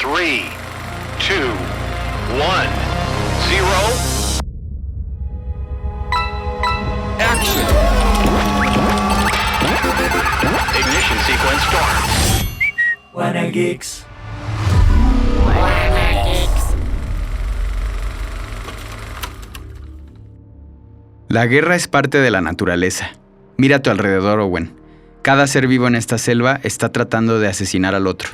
3, 2, 1, 0. Action. Ignition sequence start. Wanna Geeks. La guerra es parte de la naturaleza. Mira a tu alrededor, Owen. Cada ser vivo en esta selva está tratando de asesinar al otro.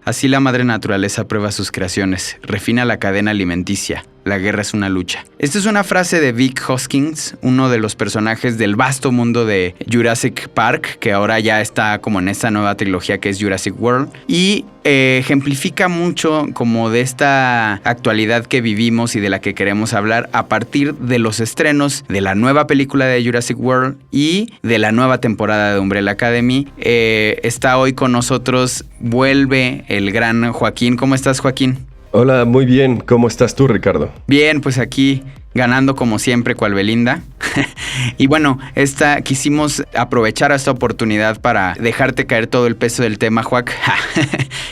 Así la madre naturaleza prueba sus creaciones, refina la cadena alimenticia. La guerra es una lucha. Esta es una frase de Vic Hoskins, uno de los personajes del vasto mundo de Jurassic Park, que ahora ya está como en esta nueva trilogía que es Jurassic World, y ejemplifica mucho como de esta actualidad que vivimos y de la que queremos hablar a partir de los estrenos de la nueva película de Jurassic World y de la nueva temporada de Umbrella Academy. Está hoy con nosotros, vuelve el gran Joaquín. ¿Cómo estás, Joaquín? Hola, muy bien. ¿Cómo estás tú, Ricardo? Bien, pues aquí ganando como siempre, cual Belinda. Y bueno, quisimos aprovechar esta oportunidad para dejarte caer todo el peso del tema, Joac,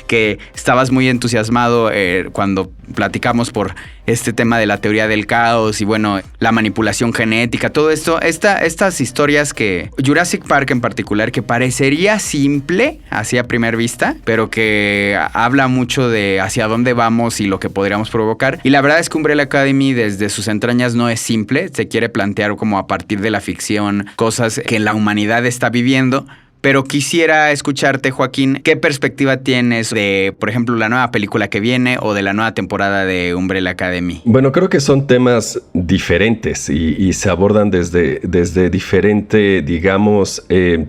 que estabas muy entusiasmado cuando platicamos por este tema de la teoría del caos y bueno, la manipulación genética, todo esto, estas historias que Jurassic Park en particular, que parecería simple así a primera vista, pero que habla mucho de hacia dónde vamos y lo que podríamos provocar. Y la verdad es que Umbrella Academy desde sus entrañas no es simple, se quiere plantear como a partir de la ficción cosas que la humanidad está viviendo. Pero quisiera escucharte, Joaquín, ¿qué perspectiva tienes de, por ejemplo, la nueva película que viene o de la nueva temporada de Umbrella Academy? Bueno, creo que son temas diferentes y se abordan desde diferente, digamos,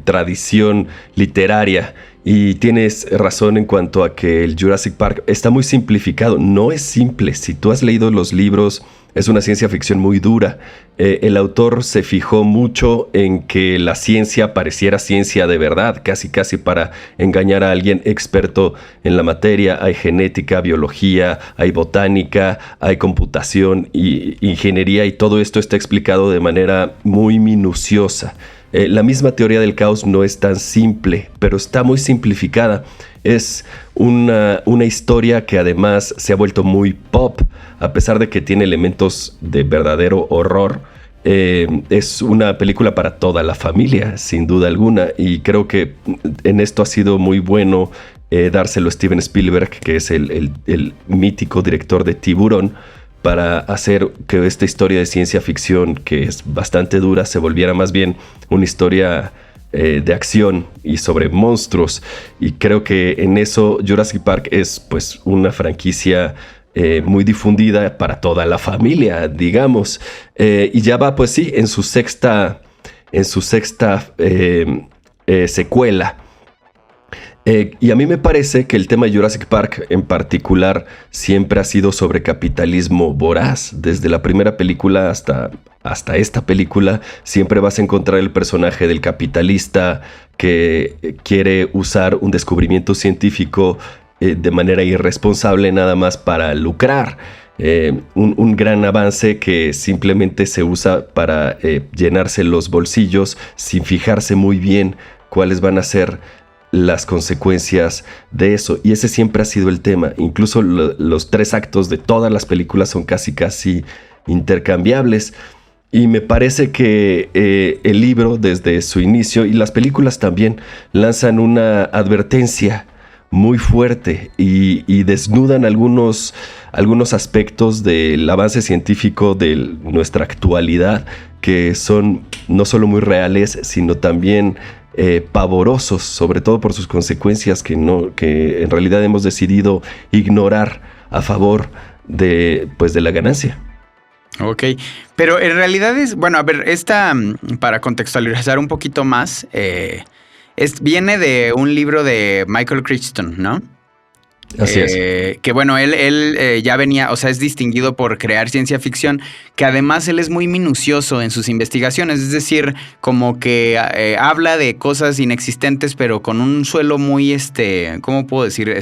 tradición literaria. Y tienes razón en cuanto a que el Jurassic Park está muy simplificado. No es simple. Si tú has leído los libros, es una ciencia ficción muy dura. El autor se fijó mucho en que la ciencia pareciera ciencia de verdad, casi para engañar a alguien experto en la materia. Hay genética, biología, hay botánica, hay computación y ingeniería, y todo esto está explicado de manera muy minuciosa. La misma teoría del caos no es tan simple, pero está muy simplificada. Es una historia que además se ha vuelto muy pop, a pesar de que tiene elementos de verdadero horror. Es una película para toda la familia, sin duda alguna, y creo que en esto ha sido muy bueno dárselo a Steven Spielberg, que es el mítico director de Tiburón, para hacer que esta historia de ciencia ficción, que es bastante dura, se volviera más bien una historia de acción y sobre monstruos. Y creo que en eso Jurassic Park es pues una franquicia muy difundida para toda la familia, digamos. Y ya va, pues sí, en su sexta secuela. Y a mí me parece que el tema de Jurassic Park en particular siempre ha sido sobre capitalismo voraz. Desde la primera película hasta esta película siempre vas a encontrar el personaje del capitalista que quiere usar un descubrimiento científico de manera irresponsable nada más para lucrar. Un gran avance que simplemente se usa para llenarse los bolsillos sin fijarse muy bien cuáles van a ser las consecuencias de eso. Y ese siempre ha sido el tema. Incluso los 3 actos de todas las películas son casi intercambiables. Y me parece que el libro desde su inicio y las películas también lanzan una advertencia muy fuerte y desnudan algunos aspectos del avance científico de nuestra actualidad que son no solo muy reales, sino también pavorosos, sobre todo por sus consecuencias que en realidad hemos decidido ignorar a favor de la ganancia. Ok, pero en realidad bueno, a ver, para contextualizar un poquito más, viene de un libro de Michael Crichton, ¿no? Así es. Que bueno, él ya venía, o sea, es distinguido por crear ciencia ficción, que además él es muy minucioso en sus investigaciones, es decir, como que habla de cosas inexistentes, pero con un suelo muy, ¿cómo puedo decir?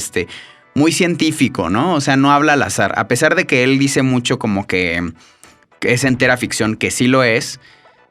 Muy científico, ¿no? O sea, no habla al azar, a pesar de que él dice mucho como que es entera ficción, que sí lo es.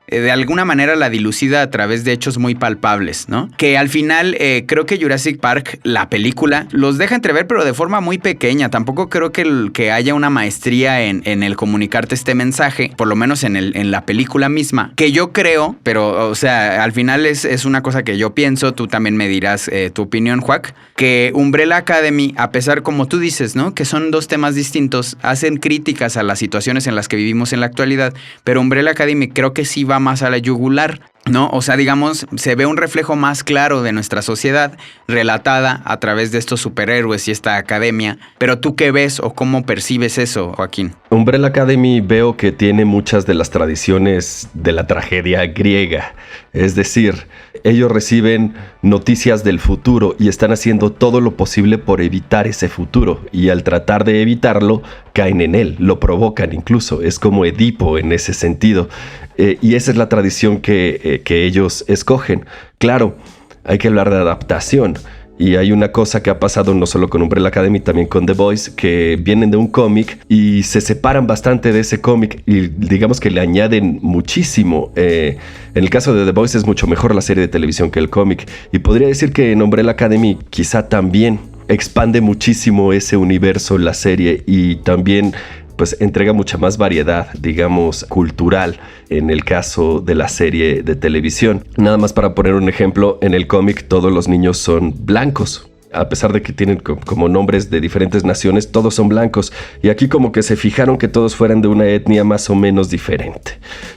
de alguna manera la dilucida a través de hechos muy palpables, ¿no? Que al final creo que Jurassic Park, la película, los deja entrever, pero de forma muy pequeña. Tampoco creo que haya una maestría en el comunicarte este mensaje, por lo menos en la película misma, que yo creo, pero, o sea, al final es una cosa que yo pienso, tú también me dirás tu opinión, Juac, que Umbrella Academy, a pesar, como tú dices, ¿no? Que son dos temas distintos, hacen críticas a las situaciones en las que vivimos en la actualidad, pero Umbrella Academy creo que sí va más a la yugular, ¿no? O sea, digamos, se ve un reflejo más claro de nuestra sociedad relatada a través de estos superhéroes y esta academia. Pero ¿tú qué ves o cómo percibes eso, Joaquín? Umbrella Academy veo que tiene muchas de las tradiciones de la tragedia griega. Es decir, ellos reciben noticias del futuro y están haciendo todo lo posible por evitar ese futuro. Y al tratar de evitarlo, caen en él, lo provocan incluso. Es como Edipo en ese sentido. Y esa es la tradición que ellos escogen. Claro, hay que hablar de adaptación. Y hay una cosa que ha pasado no solo con Umbrella Academy, también con The Boys, que vienen de un cómic y se separan bastante de ese cómic y digamos que le añaden muchísimo. En el caso de The Boys es mucho mejor la serie de televisión que el cómic. Y podría decir que en Umbrella Academy quizá también expande muchísimo ese universo la serie y también pues entrega mucha más variedad, digamos, cultural en el caso de la serie de televisión. Nada más para poner un ejemplo, en el cómic todos los niños son blancos. A pesar de que tienen como nombres de diferentes naciones, todos son blancos. Y aquí como que se fijaron que todos fueran de una etnia más o menos diferente,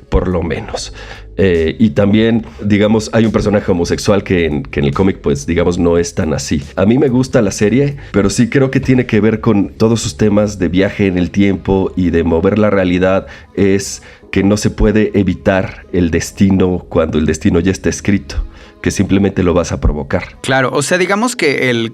por lo menos. Y también, digamos, hay un personaje homosexual que en el cómic, pues, digamos, no es tan así. A mí me gusta la serie, pero sí creo que tiene que ver con todos sus temas de viaje en el tiempo y de mover la realidad. Es que no se puede evitar el destino cuando el destino ya está escrito, que simplemente lo vas a provocar. Claro, o sea, digamos que el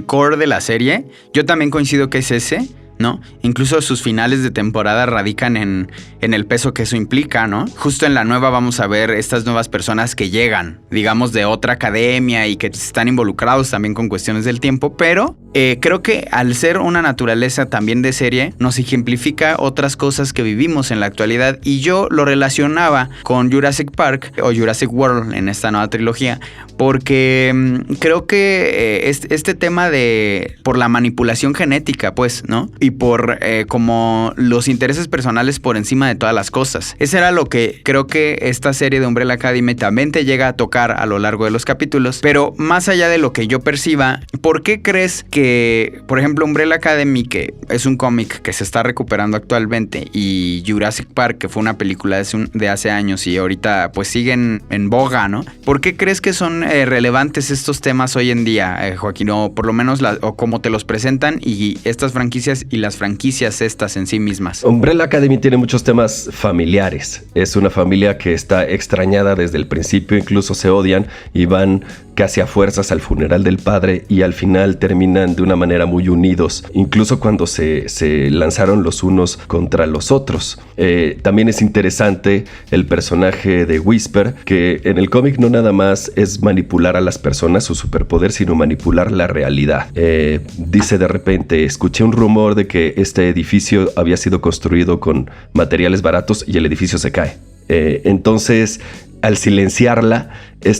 core de la serie, yo también coincido que es ese, ¿no? Incluso sus finales de temporada radican en el peso que eso implica, ¿no? Justo en la nueva vamos a ver estas nuevas personas que llegan, digamos, de otra academia y que están involucrados también con cuestiones del tiempo, pero creo que al ser una naturaleza también de serie, nos ejemplifica otras cosas que vivimos en la actualidad y yo lo relacionaba con Jurassic Park o Jurassic World en esta nueva trilogía, porque creo que este tema por la manipulación genética, pues, ¿no? Y por como los intereses personales por encima de todas las cosas. Eso era lo que creo que esta serie de Umbrella Academy también te llega a tocar a lo largo de los capítulos. Pero más allá de lo que yo perciba, ¿por qué crees que, por ejemplo, Umbrella Academy, que es un cómic que se está recuperando actualmente, y Jurassic Park, que fue una película de hace años y ahorita pues siguen en boga, ¿no? ¿Por qué crees que son relevantes estos temas hoy en día, Joaquín? O por lo menos o cómo te los presentan y estas franquicias y las franquicias estas en sí mismas. Umbrella Academy tiene muchos temas familiares. Es una familia que está extrañada desde el principio, incluso se odian y van casi a fuerzas al funeral del padre y al final terminan de una manera muy unidos, incluso cuando se lanzaron los unos contra los otros. También es interesante el personaje de Whisper, que en el cómic no nada más es manipular a las personas, su superpoder, sino manipular la realidad. Dice de repente, escuché un rumor de que este edificio había sido construido con materiales baratos y el edificio se cae. Entonces, al silenciarla,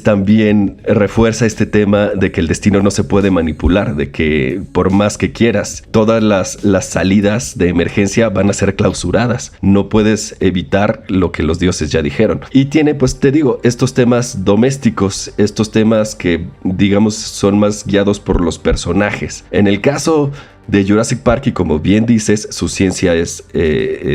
también refuerza este tema de que el destino no se puede manipular, de que por más que quieras, todas las salidas de emergencia van a ser clausuradas. No puedes evitar lo que los dioses ya dijeron. Y tiene, pues te digo, estos temas domésticos, estos temas que, digamos, son más guiados por los personajes. En el caso de Jurassic Park, y como bien dices, su ciencia es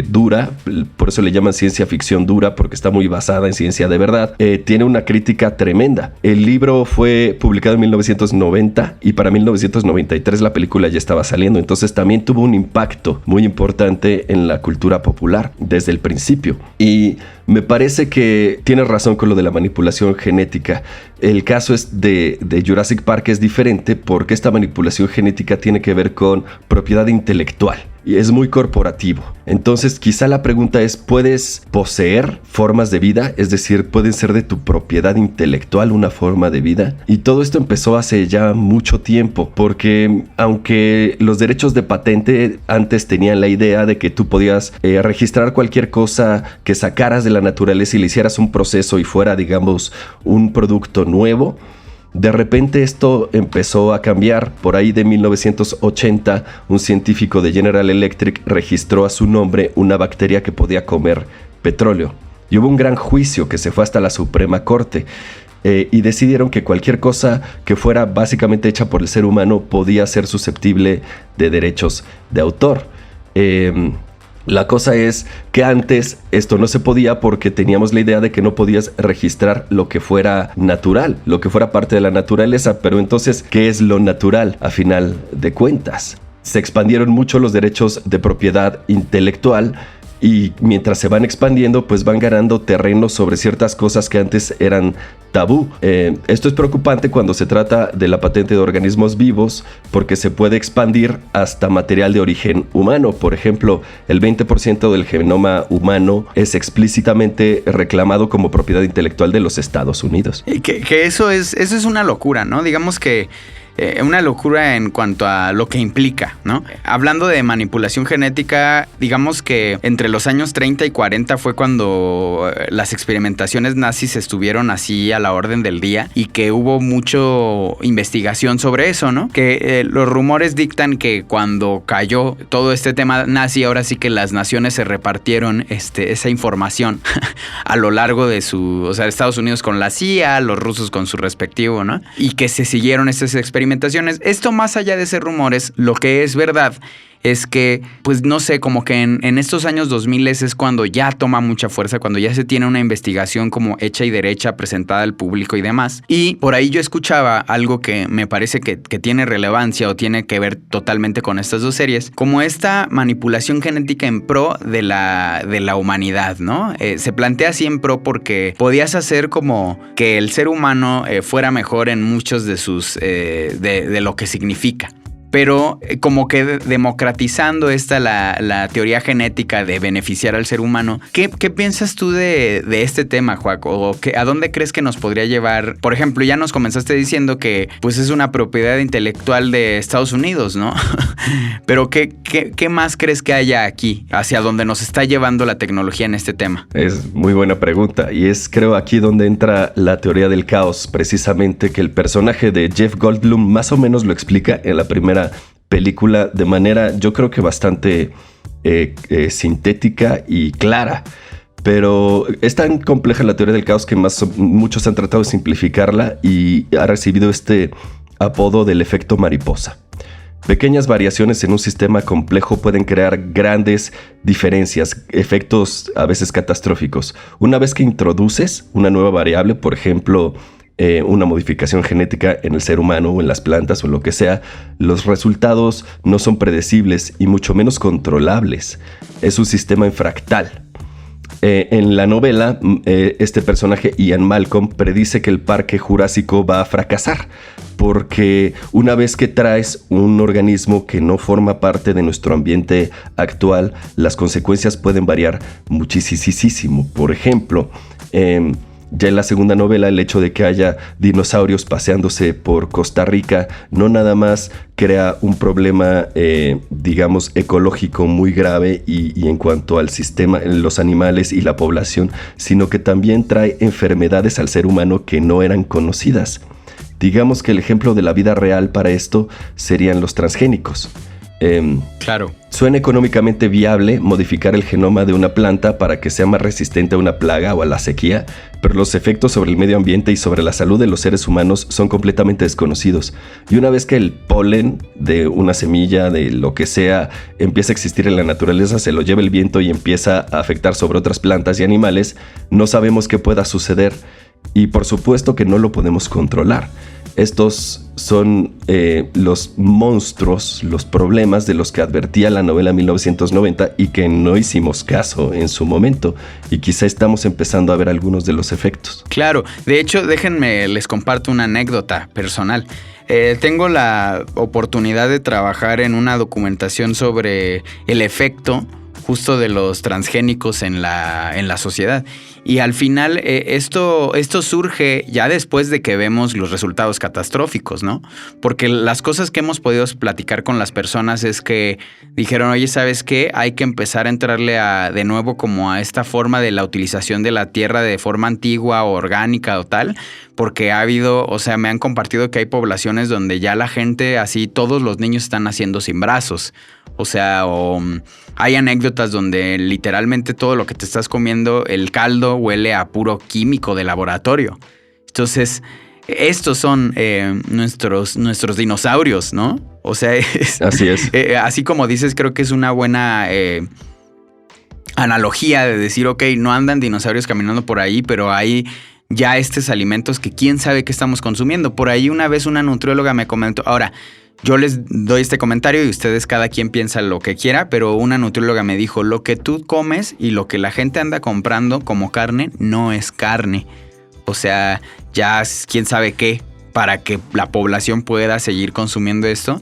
dura, por eso le llaman ciencia ficción dura, porque está muy basada en ciencia de verdad. Tiene una crítica tremenda. El libro fue publicado en 1990 y para 1993 la película ya estaba saliendo, entonces también tuvo un impacto muy importante en la cultura popular desde el principio. Y me parece que tienes razón con lo de la manipulación genética. El caso de Jurassic Park es diferente porque esta manipulación genética tiene que ver con propiedad intelectual. y es muy corporativo. Entonces quizá la pregunta es, ¿puedes poseer formas de vida? Es decir, ¿pueden ser de tu propiedad intelectual una forma de vida? Y todo esto empezó hace ya mucho tiempo, porque aunque los derechos de patente antes tenían la idea de que tú podías registrar cualquier cosa que sacaras de la naturaleza y le hicieras un proceso y fuera, digamos, un producto nuevo, de repente esto empezó a cambiar. Por ahí de 1980, un científico de General Electric registró a su nombre una bacteria que podía comer petróleo. Y hubo un gran juicio que se fue hasta la Suprema Corte. Y decidieron que cualquier cosa que fuera básicamente hecha por el ser humano podía ser susceptible de derechos de autor. La cosa es que antes esto no se podía porque teníamos la idea de que no podías registrar lo que fuera natural, lo que fuera parte de la naturaleza. Pero entonces, ¿qué es lo natural a final de cuentas? Se expandieron mucho los derechos de propiedad intelectual y mientras se van expandiendo, pues van ganando terreno sobre ciertas cosas que antes eran tabú. Esto es preocupante cuando se trata de la patente de organismos vivos porque se puede expandir hasta material de origen humano. Por ejemplo, el 20% del genoma humano es explícitamente reclamado como propiedad intelectual de los Estados Unidos. Y que eso es una locura, ¿no? Digamos que una locura en cuanto a lo que implica, ¿no? Hablando de manipulación genética, digamos que entre los años 30 y 40 fue cuando las experimentaciones nazis estuvieron así a la orden del día y que hubo mucho investigación sobre eso, ¿no? Que los rumores dictan que cuando cayó todo este tema nazi, ahora sí que las naciones se repartieron esa información a lo largo de o sea, Estados Unidos con la CIA, los rusos con su respectivo, ¿no? Y que se siguieron estas experimentaciones. Esto, más allá de ser rumores, lo que es verdad es que, pues no sé, como que en estos años 2000 es cuando ya toma mucha fuerza, cuando ya se tiene una investigación como hecha y derecha, presentada al público y demás. Y por ahí yo escuchaba algo que me parece que tiene relevancia o tiene que ver totalmente con estas dos series, como esta manipulación genética en pro de la humanidad, ¿no? Se plantea así en pro porque podías hacer como que el ser humano fuera mejor en muchos de sus de lo que significa. Pero como que democratizando la teoría genética de beneficiar al ser humano, ¿qué piensas tú de este tema, Joaco? ¿O a dónde crees que nos podría llevar? Por ejemplo, ya nos comenzaste diciendo que pues es una propiedad intelectual de Estados Unidos, ¿no? Pero ¿qué más crees que haya aquí? ¿Hacia dónde nos está llevando la tecnología en este tema? Es muy buena pregunta y es, creo, aquí donde entra la teoría del caos, precisamente, que el personaje de Jeff Goldblum más o menos lo explica en la primera película de manera, yo creo que bastante sintética y clara. Pero es tan compleja la teoría del caos que muchos han tratado de simplificarla y ha recibido este apodo del efecto mariposa. Pequeñas variaciones en un sistema complejo pueden crear grandes diferencias, efectos a veces catastróficos. Una vez que introduces una nueva variable, por ejemplo, una modificación genética en el ser humano o en las plantas o lo que sea, los resultados no son predecibles y mucho menos controlables. Es un sistema infractal. En la novela, este personaje, Ian Malcolm, predice que el parque jurásico va a fracasar porque una vez que traes un organismo que no forma parte de nuestro ambiente actual, las consecuencias pueden variar muchísimo. Por ejemplo, ya en la segunda novela, el hecho de que haya dinosaurios paseándose por Costa Rica no nada más crea un problema, digamos, ecológico muy grave y en cuanto al sistema, los animales y la población, sino que también trae enfermedades al ser humano que no eran conocidas. Digamos que el ejemplo de la vida real para esto serían los transgénicos. Claro. Suena económicamente viable modificar el genoma de una planta para que sea más resistente a una plaga o a la sequía, pero los efectos sobre el medio ambiente y sobre la salud de los seres humanos son completamente desconocidos. Y una vez que el polen de una semilla, de lo que sea, empieza a existir en la naturaleza, se lo lleva el viento y empieza a afectar sobre otras plantas y animales, no sabemos qué pueda suceder y por supuesto que no lo podemos controlar. Estos son los monstruos, los problemas de los que advertía la novela 1990 y que no hicimos caso en su momento. Y quizá estamos empezando a ver algunos de los efectos. Claro, de hecho, déjenme, les comparto una anécdota personal. tengo la oportunidad de trabajar en una documentación sobre el efecto justo de los transgénicos en la sociedad. Y al final esto surge ya después de que vemos los resultados catastróficos, ¿no? Porque las cosas que hemos podido platicar con las personas es que dijeron, oye, ¿sabes qué? Hay que empezar a entrarle de nuevo como a esta forma de la utilización de la tierra de forma antigua o orgánica o tal, porque ha habido, o sea, me han compartido que hay poblaciones donde ya la gente, así, todos los niños están naciendo sin brazos. O sea, hay anécdotas donde literalmente todo lo que te estás comiendo, el caldo huele a puro químico de laboratorio. Entonces, estos son nuestros dinosaurios, ¿no? O sea, así es. Así como dices, creo que es una buena analogía de decir, ok, no andan dinosaurios caminando por ahí, pero hay ya estos alimentos que quién sabe qué estamos consumiendo. Por ahí una vez una nutrióloga me comentó, ahora, yo les doy este comentario y ustedes cada quien piensa lo que quiera, pero una nutrióloga me dijo, lo que tú comes y lo que la gente anda comprando como carne no es carne. O sea, ya quién sabe qué, para que la población pueda seguir consumiendo esto.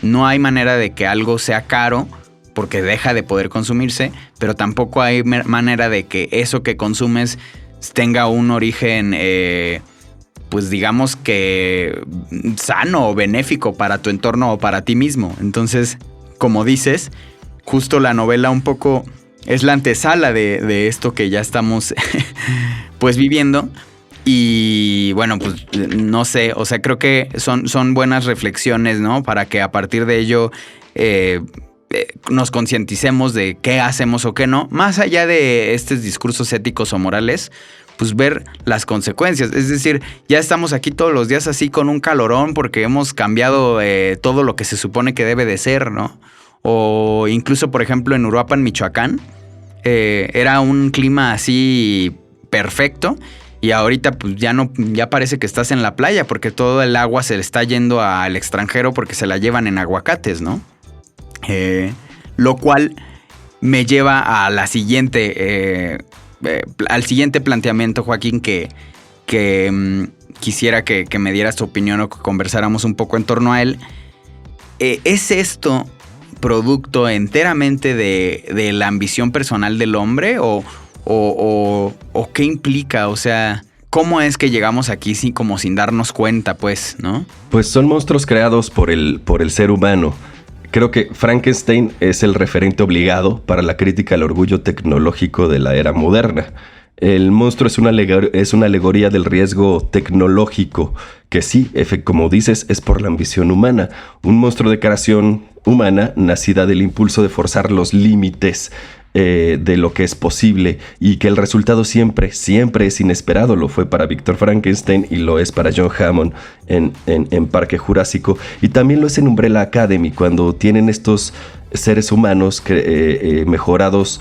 No hay manera de que algo sea caro porque deja de poder consumirse, pero tampoco hay manera de que eso que consumes tenga un origen pues digamos que sano o benéfico para tu entorno o para ti mismo. Entonces, como dices, justo la novela un poco es la antesala de esto que ya estamos pues viviendo. Y bueno, pues no sé, o sea, creo que son buenas reflexiones, ¿no? Para que a partir de ello nos concienticemos de qué hacemos o qué no. Más allá de estos discursos éticos o morales, pues ver las consecuencias. Es decir, ya estamos aquí todos los días así con un calorón porque hemos cambiado todo lo que se supone que debe de ser, ¿no? O incluso, por ejemplo, en Uruapan, Michoacán, era un clima así perfecto y ahorita pues ya parece que estás en la playa porque todo el agua se le está yendo al extranjero porque se la llevan en aguacates, ¿no? Lo cual me lleva a la siguiente... al siguiente planteamiento, Joaquín, que quisiera que me dieras tu opinión o que conversáramos un poco en torno a él. ¿Es esto producto enteramente de la ambición personal del hombre o qué implica? O sea, ¿cómo es que llegamos aquí como sin darnos cuenta, pues, ¿no? Pues son monstruos creados por el ser humano. Creo que Frankenstein es el referente obligado para la crítica al orgullo tecnológico de la era moderna. El monstruo es una alegoría del riesgo tecnológico, que sí, como dices, es por la ambición humana. Un monstruo de creación humana nacida del impulso de forzar los límites de lo que es posible y que el resultado siempre es inesperado. Lo fue para Víctor Frankenstein y lo es para John Hammond en Parque Jurásico, y también lo es en Umbrella Academy cuando tienen estos seres humanos mejorados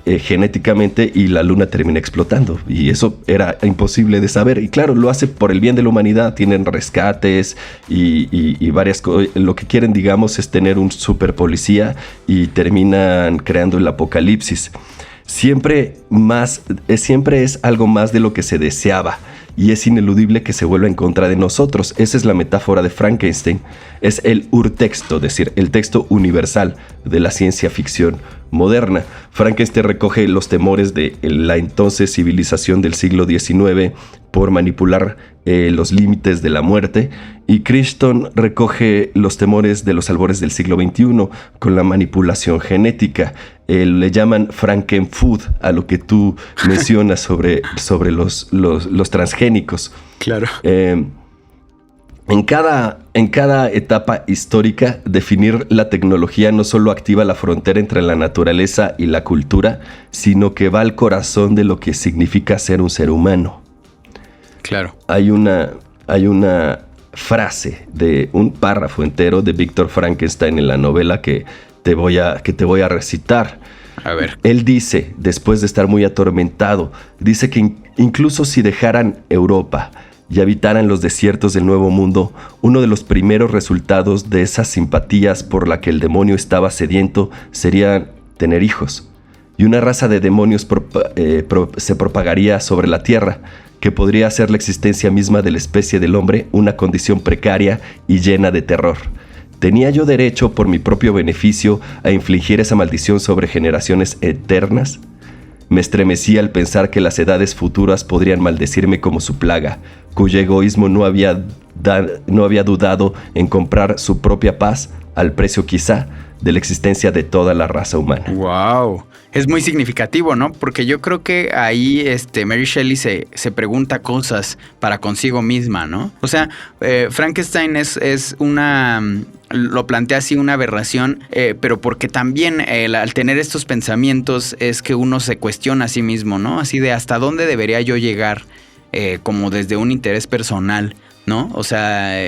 genéticamente y la luna termina explotando, y eso era imposible de saber. Y claro, lo hace por el bien de la humanidad. Tienen rescates y varias cosas. Lo que quieren, digamos, es tener un super policía y terminan creando el apocalipsis. Siempre es algo más de lo que se deseaba, y es ineludible que se vuelva en contra de nosotros. Esa es la metáfora de Frankenstein. Es el urtexto, es decir, el texto universal de la ciencia ficción moderna. Frankenstein recoge los temores de la entonces civilización del siglo XIX por manipular los límites de la muerte, y Crichton recoge los temores de los albores del siglo XXI con la manipulación genética. Le llaman Frankenfood a lo que tú mencionas sobre los transgénicos. Claro. En cada etapa histórica, definir la tecnología no solo activa la frontera entre la naturaleza y la cultura, sino que va al corazón de lo que significa ser un ser humano. Claro. Hay una frase de un párrafo entero de Víctor Frankenstein en la novela que te voy a recitar. A ver. Él dice, después de estar muy atormentado, dice que incluso si dejaran Europa y habitaran los desiertos del Nuevo Mundo, uno de los primeros resultados de esas simpatías por la que el demonio estaba sediento sería tener hijos. Y una raza de demonios se propagaría sobre la tierra, que podría hacer la existencia misma de la especie del hombre una condición precaria y llena de terror. ¿Tenía yo derecho, por mi propio beneficio, a infligir esa maldición sobre generaciones eternas? Me estremecí al pensar que las edades futuras podrían maldecirme como su plaga, cuyo egoísmo no había dudado en comprar su propia paz al precio quizá de la existencia de toda la raza humana. Wow, es muy significativo, ¿no? Porque yo creo que ahí Mary Shelley se pregunta cosas para consigo misma, ¿no? O sea, Frankenstein es una, lo plantea así, una aberración, pero porque también al tener estos pensamientos es que uno se cuestiona a sí mismo, ¿no? Así de hasta dónde debería yo llegar, como desde un interés personal, ¿no? O sea,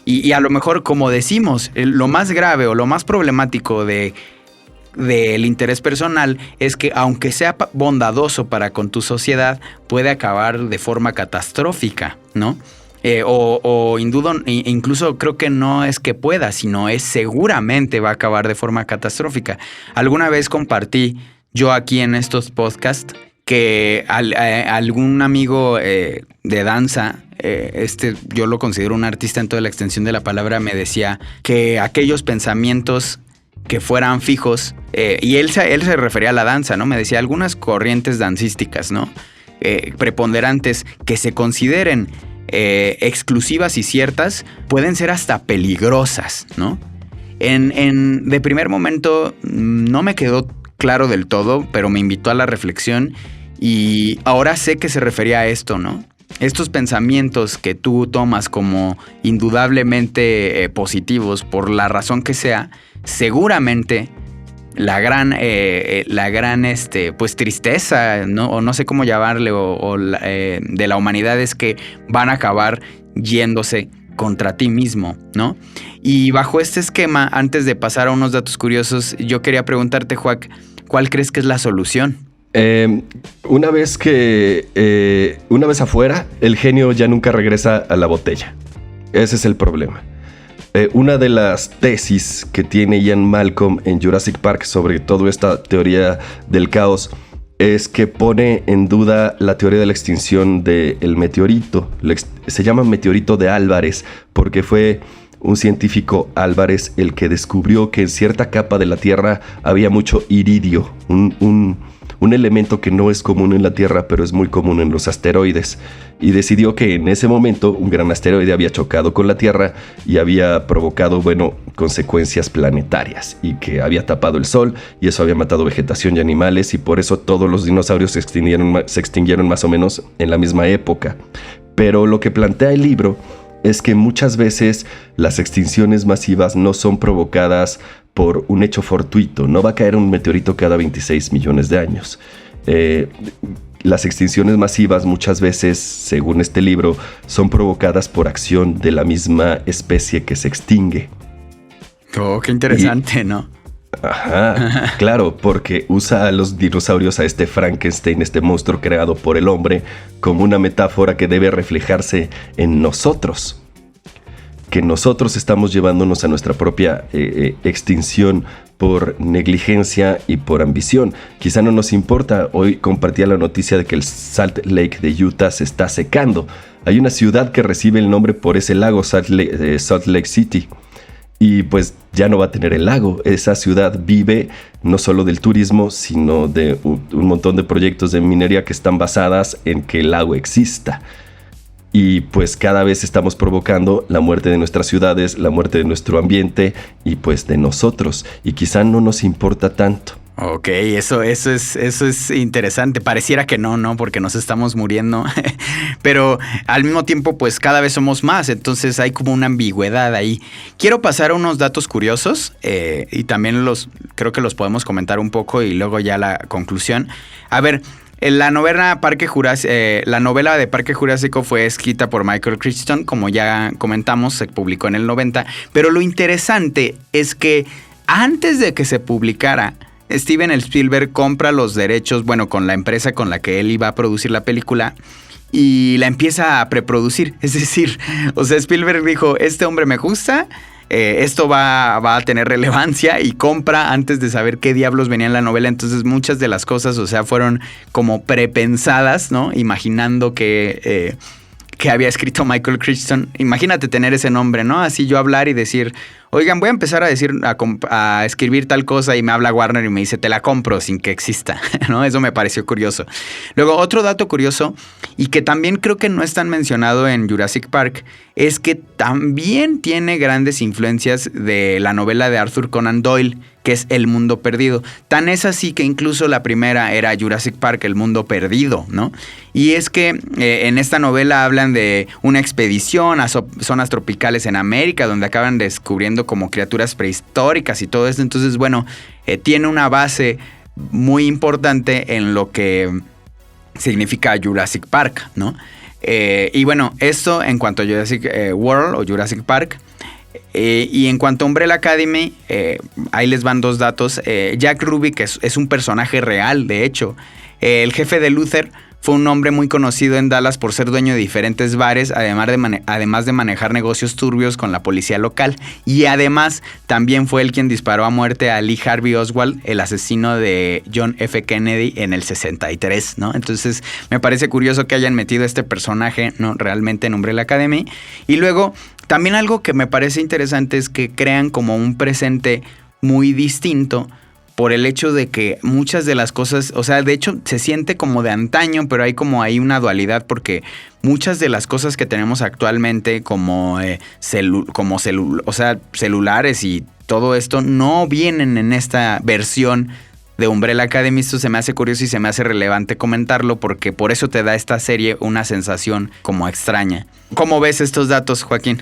y a lo mejor, como decimos, lo más grave o lo más problemático del interés personal es que, aunque sea bondadoso para con tu sociedad, puede acabar de forma catastrófica, ¿no? Incluso creo que no es que pueda, sino es seguramente va a acabar de forma catastrófica. Alguna vez compartí yo aquí en estos podcasts que algún amigo de danza, yo lo considero un artista en toda la extensión de la palabra, me decía que aquellos pensamientos que fueran fijos, y él se refería a la danza, ¿no? Me decía algunas corrientes dancísticas, ¿no? Preponderantes que se consideren exclusivas y ciertas, pueden ser hasta peligrosas, ¿no? De primer momento no me quedó claro del todo, pero me invitó a la reflexión y ahora sé que se refería a esto, ¿no? Estos pensamientos que tú tomas como indudablemente positivos por la razón que sea, seguramente la gran pues tristeza, ¿no? O no sé cómo llamarle, de la humanidad es que van a acabar yéndose contra ti mismo, ¿no? Y bajo este esquema, antes de pasar a unos datos curiosos, yo quería preguntarte, Joac, ¿cuál crees que es la solución? Una vez afuera, el genio ya nunca regresa a la botella. Ese es el problema. Una de las tesis que tiene Ian Malcolm en Jurassic Park sobre toda esta teoría del caos es que pone en duda la teoría de la extinción del meteorito. Se llama meteorito de Álvarez porque fue un científico Álvarez el que descubrió que en cierta capa de la Tierra había mucho iridio, un elemento que no es común en la Tierra, pero es muy común en los asteroides. Y decidió que en ese momento un gran asteroide había chocado con la Tierra y había provocado, consecuencias planetarias. Y que había tapado el Sol y eso había matado vegetación y animales y por eso todos los dinosaurios se extinguieron más o menos en la misma época. Pero lo que plantea el libro es que muchas veces las extinciones masivas no son provocadas por un hecho fortuito. No va a caer un meteorito cada 26 millones de años. Las extinciones masivas muchas veces, según este libro, son provocadas por acción de la misma especie que se extingue. Oh, qué interesante, ¿no? Ajá, claro, porque usa a los dinosaurios, a este Frankenstein, este monstruo creado por el hombre, como una metáfora que debe reflejarse en nosotros. Que nosotros estamos llevándonos a nuestra propia extinción por negligencia y por ambición. Quizá no nos importa. Hoy compartía la noticia de que el Salt Lake de Utah se está secando. Hay una ciudad que recibe el nombre por ese lago, Salt Lake City. Y pues ya no va a tener el lago. Esa ciudad vive no solo del turismo, sino de un montón de proyectos de minería que están basadas en que el lago exista. Y pues cada vez estamos provocando la muerte de nuestras ciudades, la muerte de nuestro ambiente y pues de nosotros. Y quizá no nos importa tanto. Ok, eso es interesante. Pareciera que no, porque nos estamos muriendo. Pero al mismo tiempo, pues cada vez somos más. Entonces hay como una ambigüedad ahí. Quiero pasar a unos datos curiosos y también creo que los podemos comentar un poco y luego ya la conclusión. A ver, la novela de Parque Jurásico fue escrita por Michael Crichton, como ya comentamos, se publicó en el 90. Pero lo interesante es que antes de que se publicara, Steven Spielberg compra los derechos, con la empresa con la que él iba a producir la película y la empieza a preproducir. Es decir, Spielberg dijo, este hombre me gusta, esto va a tener relevancia, y compra antes de saber qué diablos venía en la novela. Entonces muchas de las cosas, o sea, fueron como prepensadas, ¿no? Imaginando que había escrito Michael Crichton. Imagínate tener ese nombre, ¿no? Así yo hablar y decir, oigan, voy a empezar a escribir tal cosa, y me habla Warner y me dice, te la compro sin que exista, ¿no? Eso me pareció curioso. Luego, otro dato curioso, y que también creo que no es tan mencionado en Jurassic Park, es que también tiene grandes influencias de la novela de Arthur Conan Doyle, que es El Mundo Perdido. Tan es así que incluso la primera era Jurassic Park, El Mundo Perdido, ¿no? Y es que en esta novela hablan de una expedición a zonas tropicales en América, donde acaban descubriendo como criaturas prehistóricas y todo esto. Entonces, bueno, tiene una base muy importante en lo que significa Jurassic Park, ¿no? Y bueno, esto en cuanto a Jurassic World o Jurassic Park. Y en cuanto a Umbrella Academy, ahí les van dos datos. Jack Ruby, que es un personaje real, de hecho. El jefe de Luther fue un hombre muy conocido en Dallas por ser dueño de diferentes bares, además de manejar negocios turbios con la policía local. Y además también fue él quien disparó a muerte a Lee Harvey Oswald, el asesino de John F. Kennedy en el 63, ¿no? Entonces me parece curioso que hayan metido este personaje, ¿no?, realmente en Umbrella Academy. Y luego también algo que me parece interesante es que crean como un presente muy distinto, por el hecho de que muchas de las cosas, o sea, de hecho se siente como de antaño, pero hay como ahí una dualidad, porque muchas de las cosas que tenemos actualmente como celulares y todo esto no vienen en esta versión de Umbrella Academy. Esto se me hace curioso y se me hace relevante comentarlo, porque por eso te da esta serie una sensación como extraña. ¿Cómo ves estos datos, Joaquín?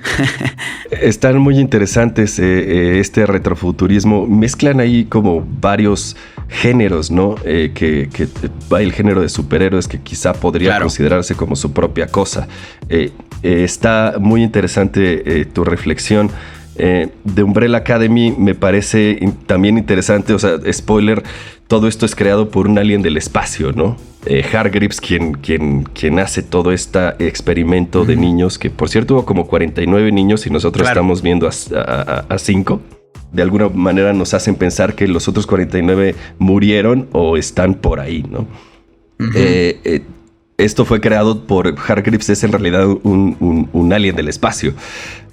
Están muy interesantes. Este retrofuturismo mezclan ahí como varios géneros, ¿no? Que el género de superhéroes, que quizá podría considerarse como su propia cosa. Está muy interesante tu reflexión. De Umbrella Academy me parece también interesante, o sea, spoiler, todo esto es creado por un alien del espacio, ¿no? Hargreaves, quien hace todo este experimento de niños, que por cierto hubo como 49 niños y nosotros estamos viendo a 5. De alguna manera nos hacen pensar que los otros 49 murieron o están por ahí, ¿no? Esto fue creado por Hargreaves, es en realidad un alien del espacio.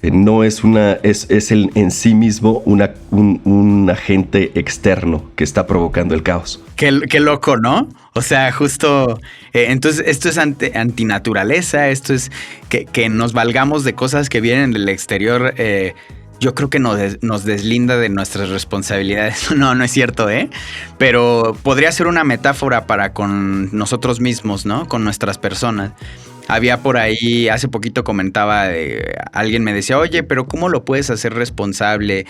No es es en sí mismo un agente externo que está provocando el caos. Qué loco, ¿no? O sea, justo, entonces esto es antinaturaleza, esto es que nos valgamos de cosas que vienen del exterior. Yo creo que nos deslinda de nuestras responsabilidades. No es cierto, ¿eh? Pero podría ser una metáfora para con nosotros mismos, ¿no? Con nuestras personas. Había por ahí, hace poquito comentaba, alguien me decía, oye, pero ¿cómo lo puedes hacer responsable?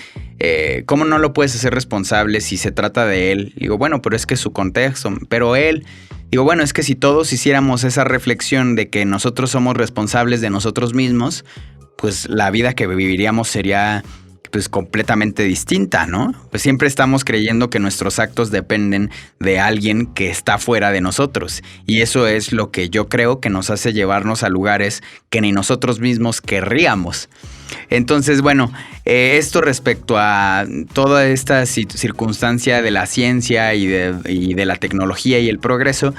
¿Cómo no lo puedes hacer responsable si se trata de él? Digo, bueno, pero es que su contexto, pero él... Digo, bueno, es que si todos hiciéramos esa reflexión de que nosotros somos responsables de nosotros mismos, pues la vida que viviríamos sería pues completamente distinta, ¿no? Pues siempre estamos creyendo que nuestros actos dependen de alguien que está fuera de nosotros, y eso es lo que yo creo que nos hace llevarnos a lugares que ni nosotros mismos querríamos. Entonces, bueno, esto respecto a toda esta circunstancia de la ciencia y de la tecnología y el progreso,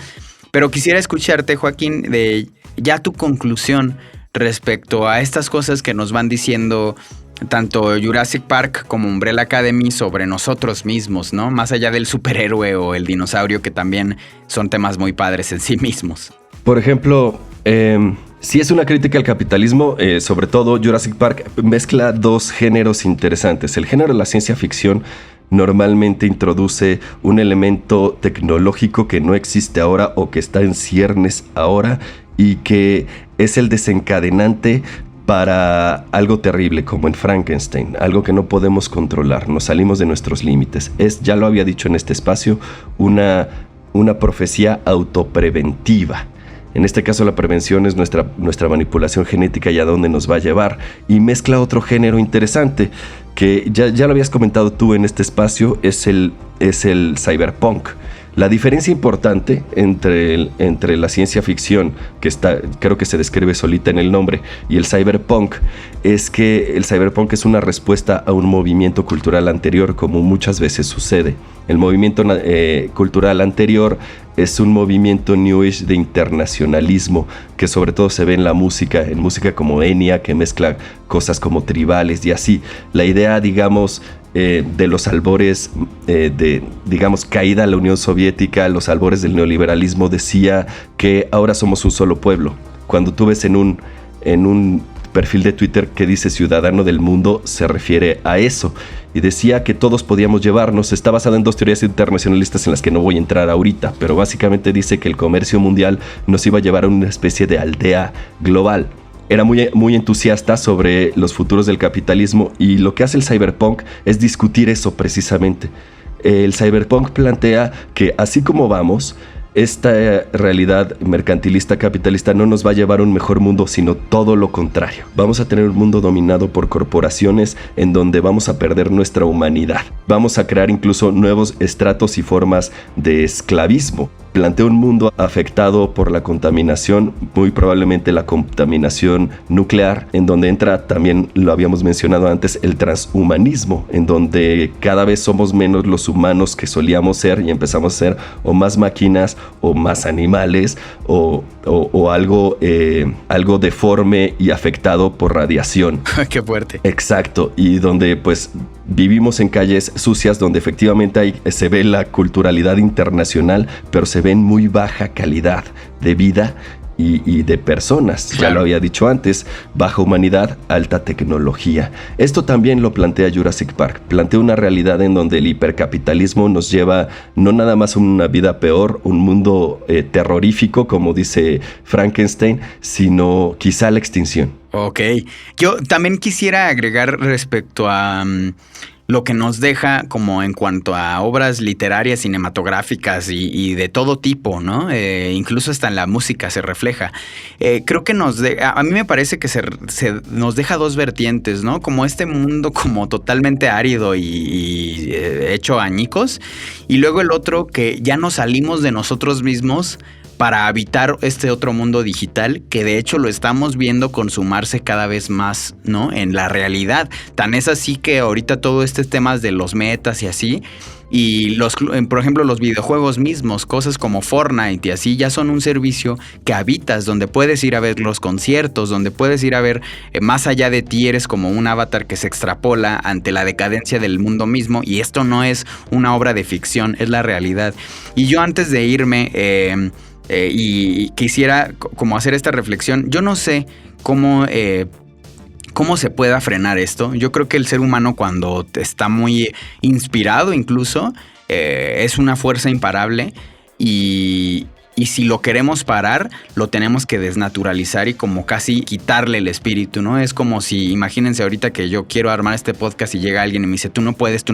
pero quisiera escucharte, Joaquín, de ya tu conclusión respecto a estas cosas que nos van diciendo tanto Jurassic Park como Umbrella Academy sobre nosotros mismos, ¿no? Más allá del superhéroe o el dinosaurio, que también son temas muy padres en sí mismos. Por ejemplo, si es una crítica al capitalismo, sobre todo Jurassic Park mezcla dos géneros interesantes. El género de la ciencia ficción normalmente introduce un elemento tecnológico que no existe ahora o que está en ciernes ahora y que es el desencadenante para algo terrible, como en Frankenstein, algo que no podemos controlar, nos salimos de nuestros límites. Es, ya lo había dicho en este espacio, una profecía autopreventiva. En este caso la prevención es nuestra manipulación genética y a dónde nos va a llevar. Y mezcla otro género interesante, que ya lo habías comentado tú en este espacio, es el cyberpunk. La diferencia importante entre la ciencia ficción, creo que se describe solita en el nombre, y el cyberpunk, es que el cyberpunk es una respuesta a un movimiento cultural anterior, como muchas veces sucede. El movimiento cultural anterior es un movimiento New Age de internacionalismo, que sobre todo se ve en música como Enya, que mezcla cosas como tribales y así. La idea, digamos, de los albores caída a la Unión Soviética, los albores del neoliberalismo, decía que ahora somos un solo pueblo. Cuando tú ves en un perfil de Twitter que dice ciudadano del mundo, se refiere a eso. Y decía que todos podíamos llevarnos. Está basado en 2 teorías internacionalistas en las que no voy a entrar ahorita, pero básicamente dice que el comercio mundial nos iba a llevar a una especie de aldea global. Era muy entusiasta sobre los futuros del capitalismo, y lo que hace el cyberpunk es discutir eso precisamente. El cyberpunk plantea que así como vamos, esta realidad mercantilista capitalista no nos va a llevar a un mejor mundo, sino todo lo contrario. Vamos a tener un mundo dominado por corporaciones en donde vamos a perder nuestra humanidad. Vamos a crear incluso nuevos estratos y formas de esclavismo. Plantea un mundo afectado por la contaminación, muy probablemente la contaminación nuclear, en donde entra también, lo habíamos mencionado antes, el transhumanismo, en donde cada vez somos menos los humanos que solíamos ser y empezamos a ser o más máquinas o más animales o algo deforme y afectado por radiación. ¡Qué fuerte! Exacto, y donde pues vivimos en calles sucias donde efectivamente se ve la culturalidad internacional, pero se ve en muy baja calidad de vida y de personas. Claro. Ya lo había dicho antes, baja humanidad, alta tecnología. Esto también lo plantea Jurassic Park. Plantea una realidad en donde el hipercapitalismo nos lleva no nada más a una vida peor, un mundo terrorífico, como dice Frankenstein, sino quizá a la extinción. Ok. Yo también quisiera agregar respecto a lo que nos deja como en cuanto a obras literarias, cinematográficas y de todo tipo, ¿no? Incluso hasta en la música se refleja. Creo que a mí me parece que se nos deja 2 vertientes, ¿no? Como este mundo como totalmente árido y hecho añicos, y luego el otro que ya nos salimos de nosotros mismos para habitar este otro mundo digital, que de hecho lo estamos viendo consumarse cada vez más, ¿no? En la realidad. Tan es así que ahorita todo este temas de los metas y así, y por ejemplo los videojuegos mismos, cosas como Fortnite y así, ya son un servicio que habitas, donde puedes ir a ver los conciertos, donde puedes ir a ver más allá de ti, eres como un avatar que se extrapola ante la decadencia del mundo mismo, y esto no es una obra de ficción, es la realidad. Y yo antes de irme y quisiera como hacer esta reflexión, yo no sé cómo se pueda frenar esto. Yo creo que el ser humano, cuando está muy inspirado incluso, es una fuerza imparable, y si lo queremos parar, lo tenemos que desnaturalizar y como casi quitarle el espíritu, ¿no? Es como si, imagínense ahorita que yo quiero armar este podcast y llega alguien y me dice, tú no puedes.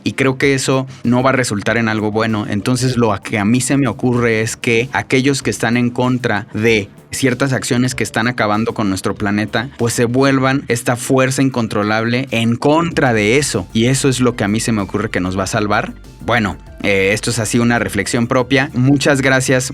Y creo que eso no va a resultar en algo bueno. Entonces lo que a mí se me ocurre es que aquellos que están en contra de ciertas acciones que están acabando con nuestro planeta, pues se vuelvan esta fuerza incontrolable en contra de eso. Y eso es lo que a mí se me ocurre que nos va a salvar. Bueno, esto es así una reflexión propia. Muchas gracias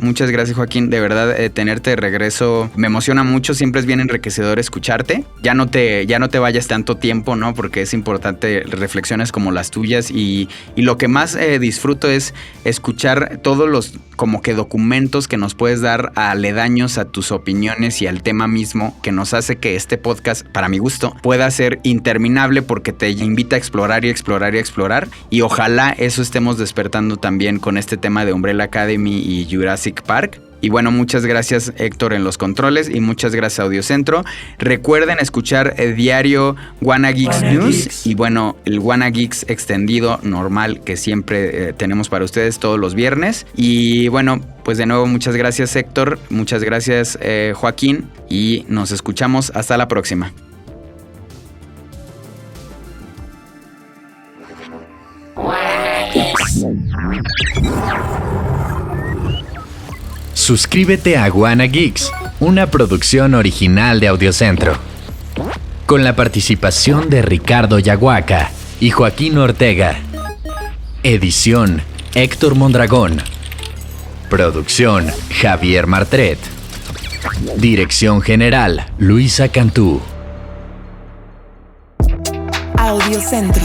Joaquín, de verdad tenerte de regreso me emociona mucho, siempre es bien enriquecedor escucharte. Ya no te vayas tanto tiempo, ¿no? Porque es importante reflexiones como las tuyas, y lo que más disfruto es escuchar todos los como que documentos que nos puedes dar aledaños a tus opiniones y al tema mismo, que nos hace que este podcast, para mi gusto, pueda ser interminable, porque te invita a explorar y explorar y explorar, y ojalá eso estemos despertando también con este tema de Umbrella Academy y Jurassic Park. Y bueno, muchas gracias Héctor en los controles, y muchas gracias a Audiocentro. Recuerden escuchar el diario Wanna Geeks News y bueno, el Wanna Geeks extendido normal que siempre tenemos para ustedes todos los viernes. Y bueno, pues de nuevo muchas gracias Héctor, muchas gracias Joaquín, y nos escuchamos hasta la próxima. Suscríbete a Wanna Geeks, una producción original de Audiocentro, con la participación de Ricardo Yaguaca y Joaquín Ortega. Edición Héctor Mondragón. Producción, Javier Martret. Dirección general, Luisa Cantú. Audiocentro.